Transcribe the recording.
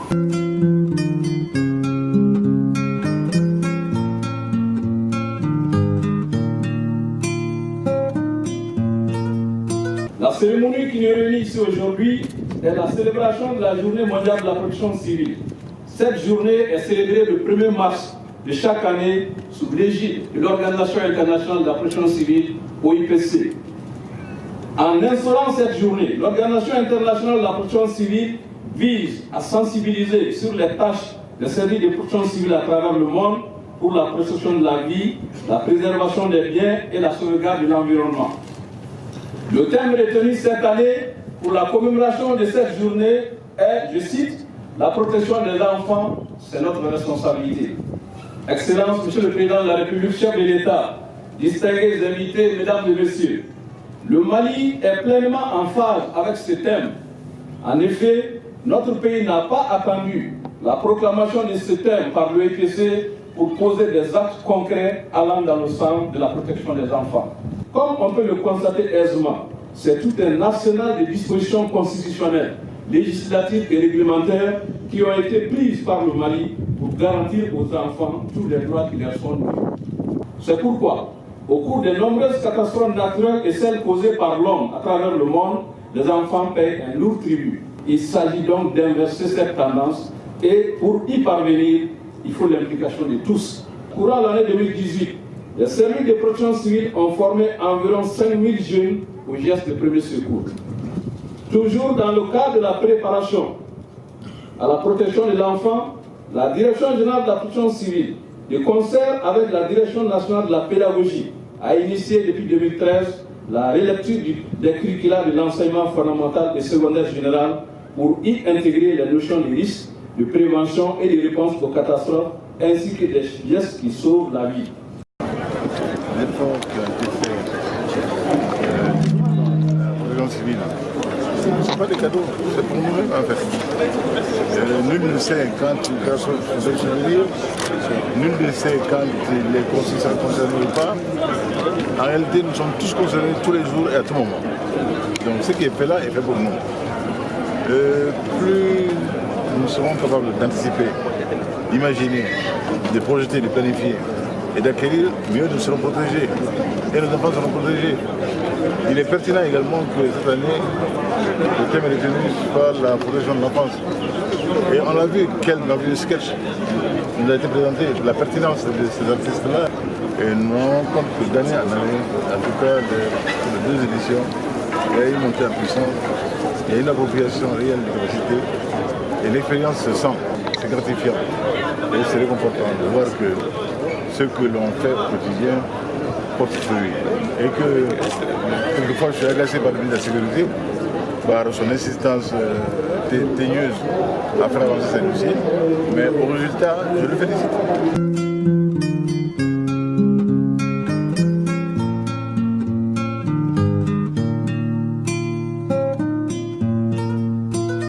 La cérémonie qui nous réunit ici aujourd'hui est la célébration de la Journée mondiale de la protection civile. Cette journée est célébrée le 1er mars de chaque année sous l'égide de l'Organisation internationale de la protection civile, OIPC. En instaurant cette journée, l'Organisation internationale de la protection civile vise à sensibiliser sur les tâches des services de protection civile à travers le monde pour la protection de la vie, la préservation des biens et la sauvegarde de l'environnement. Le thème retenu cette année pour la commémoration de cette journée est, je cite, « La protection des enfants, c'est notre responsabilité ». Excellence, Monsieur le Président de la République, chef de l'État, distingués invités, Mesdames et Messieurs, le Mali est pleinement en phase avec ce thème. En effet, notre pays n'a pas attendu la proclamation de ce thème par l'OIPC pour poser des actes concrets allant dans le sens de la protection des enfants. Comme on peut le constater aisément, c'est tout un arsenal de dispositions constitutionnelles, législatives et réglementaires qui ont été prises par le Mali pour garantir aux enfants tous les droits qui leur sont dus. C'est pourquoi, au cours des nombreuses catastrophes naturelles et celles causées par l'homme à travers le monde, les enfants payent un lourd tribut. Il s'agit donc d'inverser cette tendance et pour y parvenir, il faut l'implication de tous. Courant l'année 2018, les services de protection civile ont formé environ 5000 jeunes aux gestes de premier secours. Toujours dans le cadre de la préparation à la protection de l'enfant, la Direction générale de la protection civile, de concert avec la Direction nationale de la pédagogie, a initié depuis 2013 la relecture des curricula de l'enseignement fondamental et secondaire général pour y intégrer les notions de risque, de prévention et de réponse aux catastrophes, ainsi que des gestes qui sauvent la vie. L'effort qui a été fait la protection civile, ce n'est pas des cadeaux, c'est pour nous-mêmes en fait. Nul ne sait quand une catastrophe peut survenir, nul ne sait quand les conseils sont concernés ou pas. En réalité, nous sommes tous concernés tous les jours et à tout moment. Donc ce qui est fait là est fait pour nous. Plus nous serons capables d'anticiper, d'imaginer, de projeter, de planifier et d'acquérir, mieux nous serons protégés. Et nos enfants seront protégés. Il est pertinent également que cette année, le thème est retenu par la protection de l'enfance. Et on l'a vu, dans le sketch nous a été présenté, la pertinence de ces artistes-là. Et nous rendons compte que d'année en année, en tout cas les deux éditions, il y a une montée en puissance, il y a une appropriation réelle des capacités. Et l'expérience se sent, c'est gratifiant. Et c'est réconfortant de voir que ce que l'on fait au quotidien porte fruit. Et que quelquefois je suis agacé par le ministre de la Sécurité, par son insistance teigneuse à faire avancer ce dossier, mais au résultat, je le félicite.